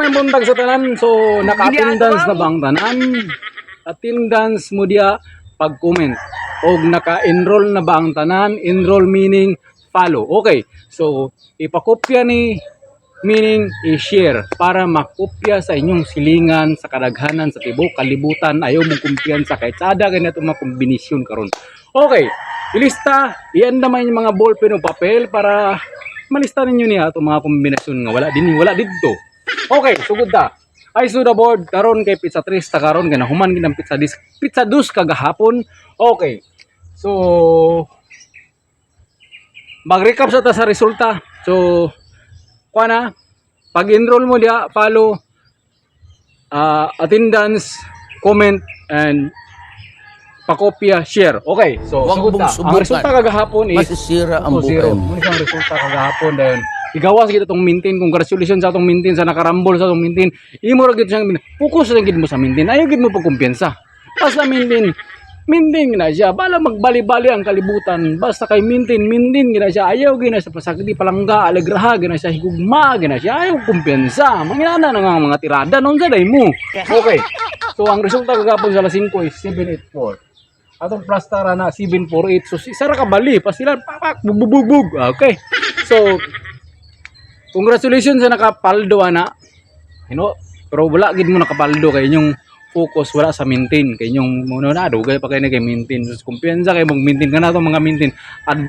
Magandang buntag sa tanan. So, naka-attendance na ba ang tanan? Attendance mo dia pag-comment. O naka-enroll na ba ang tanan? Enroll meaning follow. Okay. So, ipakopya ni meaning i-share para makopya sa inyong silingan sa kadaghanan sa tibok kalibutan. Ayaw mong kumpiyansa kahit sada ganito mga kombinasyon karon. Okay. Ilista, iyan naman yung mga ballpen o papel para malista ninyo niya itong mga kombinasyon nga wala dito. Okay, sugod ta. I saw the board karon kay pizza 3 ta karon kay nahuman gid ang pizza 2 kagahapon. Okay. So mag-recap sa ta sa resulta. So kuana pag-enroll mo dia follow attendance, comment and pakopya, share. Okay. So sugod ta. Ang resulta kagahapon is masisira ang buhay mo. Muna ang resulta kagahapon dahil igawas kita itong maintain. Congratulations sa itong maintain, sa nakarambol sa itong maintain. Imo ra gid siyang focus lang gid mo sa maintain. Ayaw gid mo pagkumpiyansa. Basta maintain na siya. Bala magbali-bali ang kalibutan. Basta kay maintain gina siya. Ayaw gina sa pasagdi palangga, alegraha gina siya, higugma gina siya. Ayaw kumpiyansa. Manginana na nga mga tirada noon sa day mo. Okay. So ang resulta kagapon sa alas 5 is 784. Atong plastara na 748. So isa ra ka bali, pa sila papak bububug. Okay. So congratulations sa nakapaldo ana. Pero wala gid mo nakapaldo kay inyong focus wala sa maintain kay inyong muna na dugay pa kay na kay maintain. So kumpiyansa kay mag-maintain kana to mga maintain.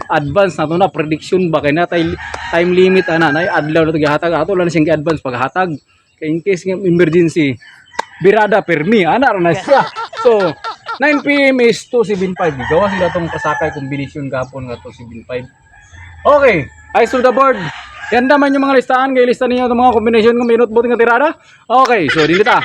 Advance na to na prediction ba kay na time limit ana na adlaw na to gihatag ato lang sing advance paghatag kay in case ng emergency birada permi ana ra na siya. So 9 PM is 275. Gawa sila tong pasakay kombinasyon gapon nga 275. Okay, eyes to the board. Yan naman yung mga listahan. Kaya lista ninyo itong mga kombinasyon ng minute boot nga tirada. Okay, so dili ta.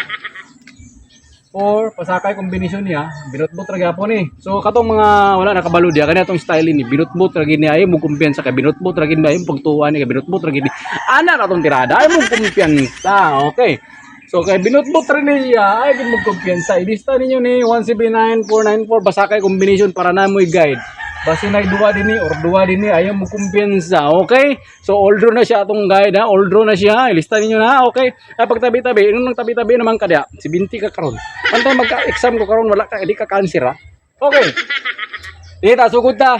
Or pasakay kombinasyon niya, binut boot ra gyapon ni. So katong mga wala nakabalo dia kani atong style ni binut boot ra gid ni ay mo kumpiyansa kay binut boot ra gid ni ay pagtuan ni kay binut boot ra gid ni. Ana ra tong tirada ay mo kumpiyansa. Okay. So kay binut boot ra niya ay gid mo kumpiyansa. Ilista ninyo ni 179494 pasakay kombinasyon para na mo i-guide. Basi na duwa dinhi or duwa dinhi ayaw mo kumpiyansa. Okay? So all draw na siya atong guide ha. All draw na siya. Ilista ninyo na. Okay? Ay pagtabi-tabi, nung tabi-tabi naman ka dia. Si Binti ka karon. Antay magka-exam ko karon wala ka di ka cancer ha. Okay. Dita sugod ta.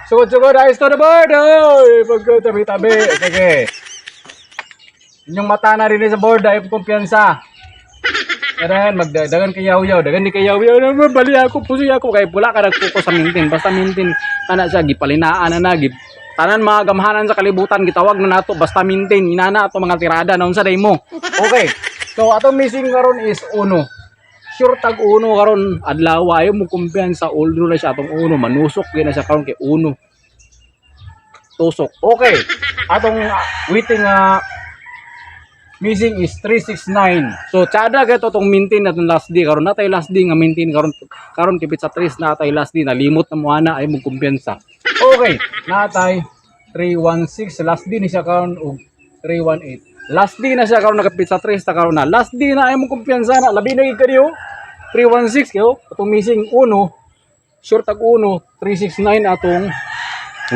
Sugod ayos to the board. Oy, pagtabi-tabi. Sige. Inyong mata na rin sa board ay kumpiyansa. Karen, magdagan kay yaw-yaw, dagan ni kay yaw-yaw, bali ako, puso ako, kay pula ka nagpuko sa maintain, basta maintain, kana siya, gipalinaan na, tanan mga gamhanan sa kalibutan, gitawag na nato, basta maintain, inana ato mga tirada, naon sa day mo. Okay, so atong missing karon is uno. Sure tag uno karon adlaw, ayaw mo kumpiyansa, oldro na siya, atong uno, manusok, gina siya karon kay uno. Tusok, okay, atong waiting missing is 369. So tsada gato tong maintain natong last day karon natay last day nga maintain karon kay pizza 3 natay last day nalimot na mo ana ay mo kumpiyansa. Okay, natay 316 last day ni siya karon og 318. Last day na siya karon naka pizza 3 ta karon na. Last day na ay mo kumpiyansa na labi na gid kaniyo. 316 kayo atong missing uno. Sure tag uno 369 atong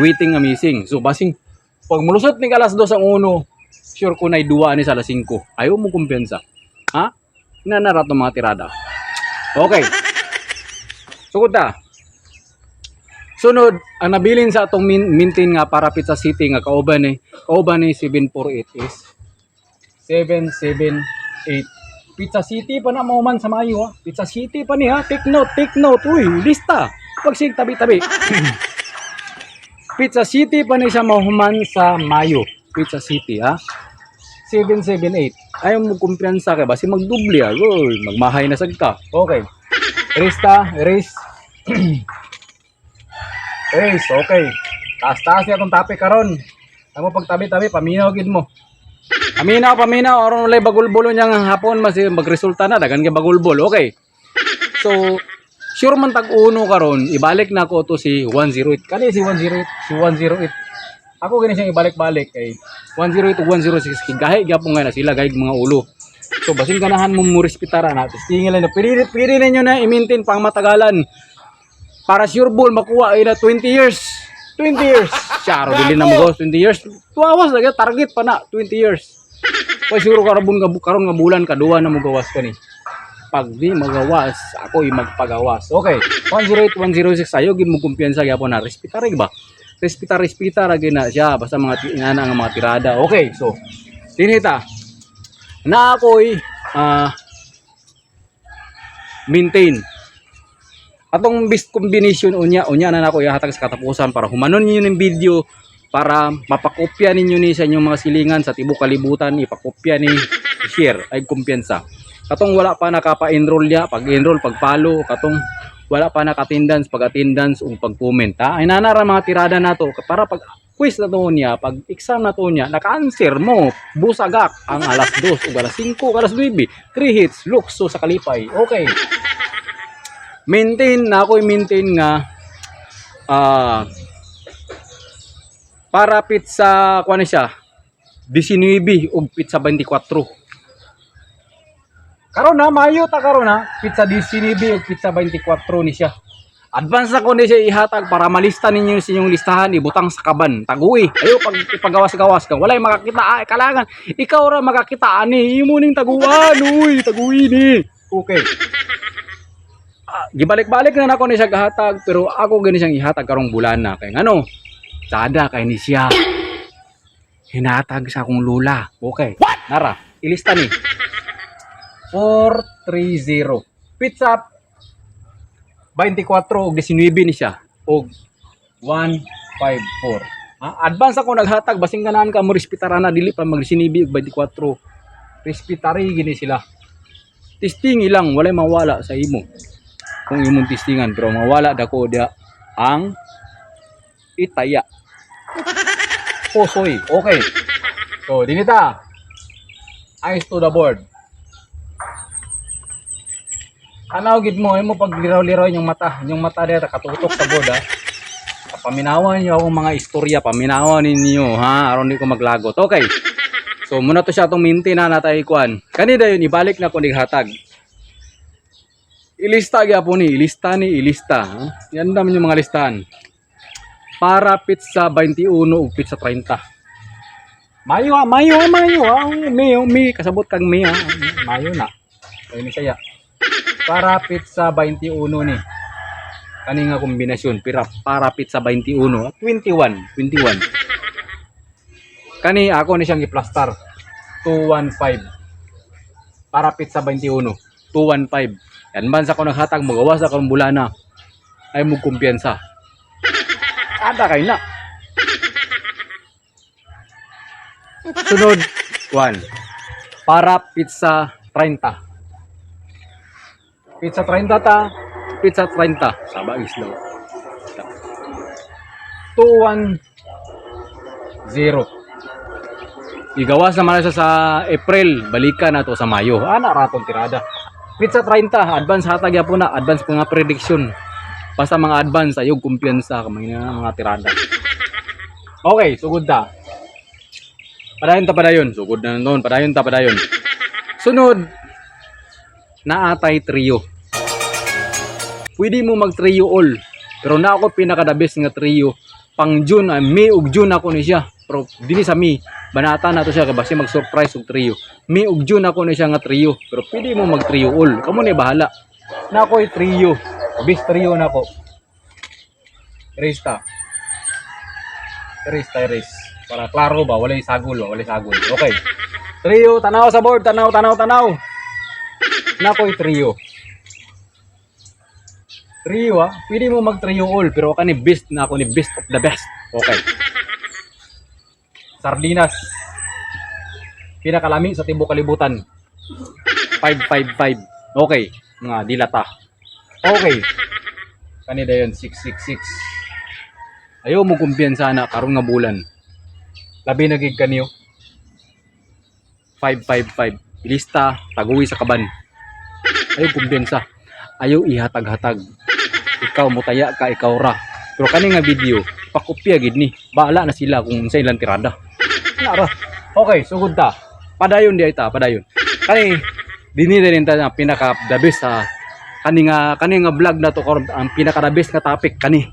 waiting nga missing. So basing pag mulusot ni alas 2 ang uno sure ko na duwa ni sa alas 5. Ayaw mo kumpiyansa. Ha? Nanara to mga tirada. Okay. Sugod ta. Sunod, ang nabilin sa atong maintain nga para Pizza City nga kauban ni 748 is 778. Pizza City pa na man sa Mayo ha. Pizza City pa ni ha. Take note. Uy, lista. Pag sig tabi-tabi. Pizza City pa ni sa mahuman sa Mayo. Pizza City ha. 778. Ayaw mo kumpiyansa kay basi magdubli ha. Uy, magmahay na sagka. Okay. Erase. Erase, okay. Taas niya itong topic karon. Amo pag tabi-tabi paminaw gid mo. Paminaw aron walay bagulbol niyang hapon mas magresulta na dagan kay bagulbol. Okay. So sure man tag uno karon ibalik na ko to si 108. Kani si 108. Ako gani siyang ibalik-balik kay 108 to 106 gahi gyapon nga na sila gahi mga ulo. So basing ganahan mo respetara na. Tingin lang na pili ninyo na i-maintain pang matagalan. Para sure ball makuha ay na 20 years. 20 years. Charo dili na mo 20 years. Tuawas lagi target pa na 20 years. Kaya siguro karon nga bulan kaduha na mo gawas ka ni. Pag di magawas, ako magpagawas. Okay, 108, 106 ayo gid mo kumpiyansa gyapon na respeta ba? Respeta ra gyud na siya basta mga nga mga tirada. Okay, so tinita na ako'y maintain atong best combination unya na nako ihatag sa katapusan para humanon niyo ng video para mapakopya ninyo ni sa inyong mga silingan sa tibok kalibutan, ipakopya ni share ay kumpiyansa. Katong wala pa nakapa-enroll ya, pag-enroll, pag-follow, katong wala pa naka-attendance, pag-attendance ug pag-comment ha. Ay nanara mga tirada nato para pag quiz na to niya, pag exam na to niya, naka-answer mo, busagak ang alas 2 ug alas 5, alas 9, 3 hits, lukso sa kalipay. Okay. Maintain na ako i-maintain nga para pizza kuan siya 19 ug pizza 24. Karon na mayo ta karon na pizza 19 ug pizza 24 ni siya. Advance ako ni siya ihatag para malista ninyo sa inyong listahan ibutang sa kaban. Taguwi. Ayo pag ipagawas-gawas ka walay makakita kalangan. Ikaw ra makakita ani imo ning taguan. Uy, taguwi ni. Okay. Gibalik-balik na nako ni siya gahatag pero ako gani siyang ihatag karong bulan na kay ngano? Sada kay ni siya. Hinatag sa akong lula. Okay. Nara, ilista ni. 430. Pizza 24 ug 19 ni siya og 154. Advance ako naghatag basing ganahan ka mo respetara na dili pa mag 19 ug 24. Respetari gini sila. Testing ilang walay mawala sa imo. Kung imong testingan pero mawala dako dia ang itaya. Posoy. Okay. So dinita. Eyes to the board. Anaw gid mo imo pag liraw-liraw yung mata dira katutok sa board ha. Paminawan niyo akong mga istorya, paminawan ninyo ha aron di ko maglagot. Okay. So muna to siya tong maintain na natay kuan. Kani dayon ibalik na ko hatag. Ilista gyapon ni, ilista. Ha? Yan naman yung mga listahan. Para pizza 21 ug pizza 30. Mayo ha. May kasabot kang may ha. Mayo na. Ay ni saya. Para pizza 21 ni. Kani nga kombinasyon para pizza 21 21. Kani ako ni siyang i-plaster 215. Para pizza 21 215. Yan man sa ko naghatag magawas sa karong bulana ay mo kumpiyansa. Ada kay na. Sunod 1. Para pizza 30. Pizza 30 ta, pizza 30. Saba isla. 210. Igawas naman siya sa April, balikan na to sa Mayo. Ana raton tirada. Pizza 30, advance hatag yapon na, advance mga prediction. Basta mga advance ayog kumpiyansa kamay na mga tirada. Okay, sugod ta. Padayon. Sugod na noon, padayon. Sunod naatay trio. Pwede mo mag trio all. Pero na ako pinaka the best nga trio. Pang June, May ug June ako ni siya. Pero dini sa May, banata na to siya kay basi mag surprise og trio. May ug June ako ni siya nga trio. Pero pwede mo mag trio all. Kamo ni bahala. Na ako'y trio. Best trio na ako. Erase. Para klaro ba, walay sagol. Okay. Trio, tanaw sa board, tanaw. Na ako'y trio. Trio pwede mo mag trio all pero ako ni best na ako ni best of the best. Okay. Sardinas. Pinakalami sa tibok kalibutan. 555. Okay, mga dilata. Okay. Kani dayon 666. Ayaw mo kumpiyansa na karon nga bulan. Labi na gig kaniyo. 555. Ilista, taguwi sa kaban. Ayaw kumpiyansa. Ayaw ihatag-hatag. Ikaw mutaya ka, ikaw ra. Pero kani nga video, pakopya gid ni. Baala na sila kung sa ilang tirada. Nara. Okay, sugod ta. Padayon di ay ta, padayon. Kani dinhi din ta pinaka the best sa kani nga vlog na to karon ang pinaka the best nga topic kani.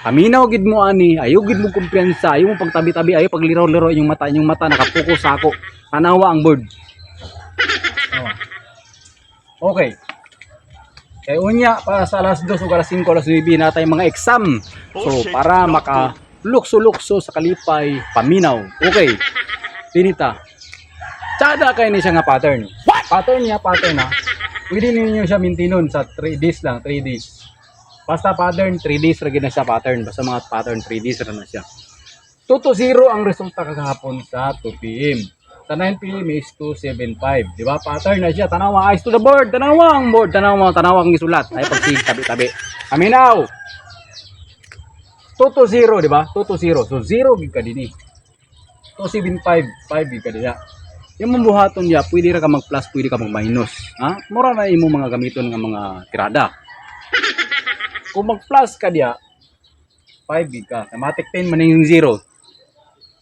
Paminaw gid mo ani, ayaw gid mo kumpiyansa, ayaw mo pagtabi-tabi, ayaw pagliraw-liraw inyong mata nakapokus sa ako. Tanawa ang board. Okay. Kaya unya para sa alas 2 o alas 5 alas 9 natay mga exam. So para maka lukso-lukso sa kalipay paminaw. Okay. Pinita. Tsada kayo ni siya nga pattern. Pattern ha. Pwede ninyo siya mintinon sa 3 days lang, 3 days. Basta pattern 3 days ra na siya pattern. Basta mga pattern 3 days ra na siya. 2 to 0 ang resulta kagahapon sa 2 PM. Sa 9 PM is 275. Di ba? Pattern na siya. Tanawa. Eyes to the board. Tanawa ang board. Tanawa ang isulat. Ay pagsig tabi-tabi. Aminaw. 2 to 0, di ba? 2 to 0. So 0 gid ka dinhi. 275, 5 gid ka diha. Yung mambuhaton niya, pwede ra ka mag-plus, pwede ka mag-minus. Ha? Mura na imo mga gamiton nga mga tirada. Kung mag-plus ka diya, 5 gig ka. Automatic 10 man yung 0.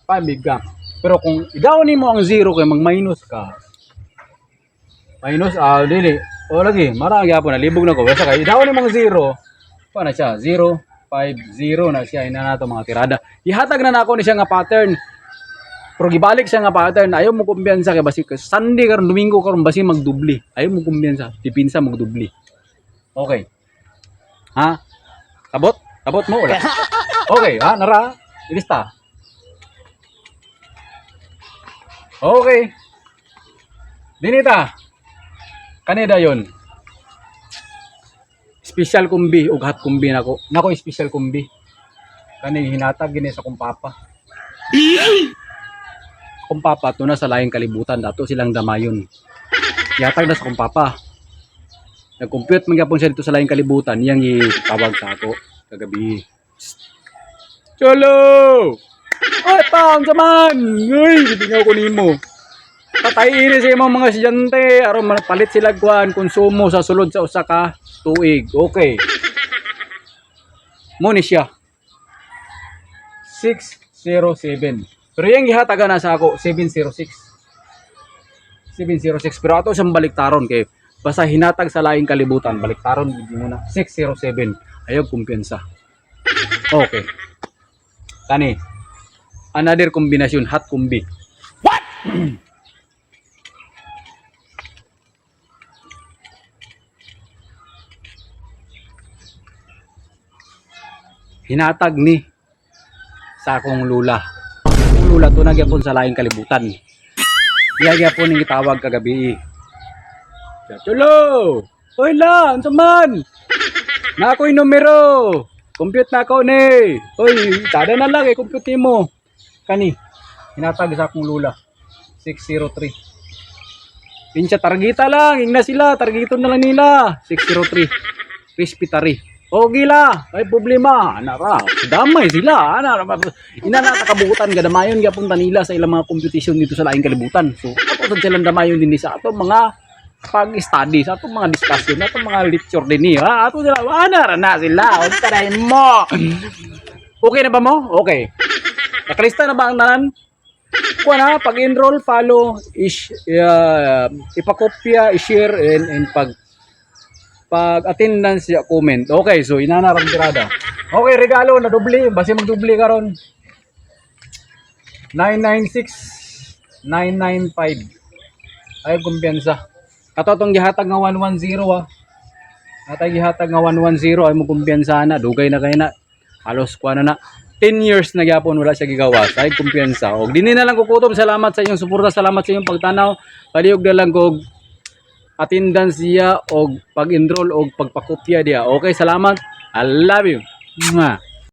5 gig ka. Pero kung idawon mo ang 0 kay mag-minus ka, minus, dili. O lagi, marami gyapon na libog na ko. Basta kay idawon mo ang 0, pa na siya 0, 5, 0 na siya ina nato mga tirada. Ihatag na nako ni siya nga pattern. Pero gibalik siya nga pattern, ayaw mo kumbiyansa kay basi Sunday karon Domingo karon basi magdubli. Ayaw mo kumbiyansa, dipinsa magdubli. Okay. Ha? Kabot? Kabot mo wala. Okay, ha, nara. Ilista. Okay. Dinita. Kanida yon. Special kumbi ug hot kumbi nako. Nako special kumbi. Kani hinatag gini sa kumpapa. Kumpapa to na sa laing kalibutan dato silang damayon. Yatag na sa kumpapa. Nag-compute man gyapon siya dito sa laing kalibutan, iyang itawag sa ako kagabi. Cholo! Ay, pang saman! Uy, gitingaw ko nimo. Patay sa imong mga estudyante aron palit sila kuan konsumo sa sulod sa usa ka tuig. Okay. Mo ni siya. 607. Pero yung gihatagan na sa ako 706. 706 pero ato siyang baliktaron kay basta hinatag sa laing kalibutan baliktaron gid mo na 607. Ayaw kumpiyansa. Okay. Kani another kombinasyon hot kumbi. What? Hinatag ni sa akong lula. Ang lula to nagyapon sa laing kalibutan. Diya gyapon ning gitawag kagabi. Cholo! Hoy lang, saman. Na ako'y numero. Compute na ako ni. Hoy, tada na lang compute mo. Kani hinatag sa akong lula. 603. Pinsya targeta lang, ingna sila, targeton na lang nila. 603. Respitary. O gila, may problema. Anara, damay sila. Ina na nakabukutan gadamayon gyapon nila sa ilang mga competition dito sa laing kalibutan. So, ato sa silang damayon din sa ato mga pag-study, sa ato mga discussion, ato mga lecture din ha. Ato sila, ana na sila. O tarahin mo. Okay na ba mo? Okay. Nakalista na ba ang tanan? Kuha na, pag-enroll, follow, ipakopya, i-share, and pag-attendance, comment. Okay, so inanarang tirada. Okay, regalo na dubli. Basi mag-dubli karon. 996, 995. Ay, kumpiyansa. Kato itong gihatag nga 110 ah. Atay gihatag nga 110 ay mo kumpiyansa na. Dugay na kayo na. Halos kuha na na. 10 years na gyapon wala siya gigawas. Ay kumpiyansa. Og dinhi na lang ko kutob. Salamat sa inyong suporta. Salamat sa inyong pagtanaw. Paliog na lang ko attendance diya og pag-enroll og pagpakopya diya. Okay, salamat. I love you. Mwah.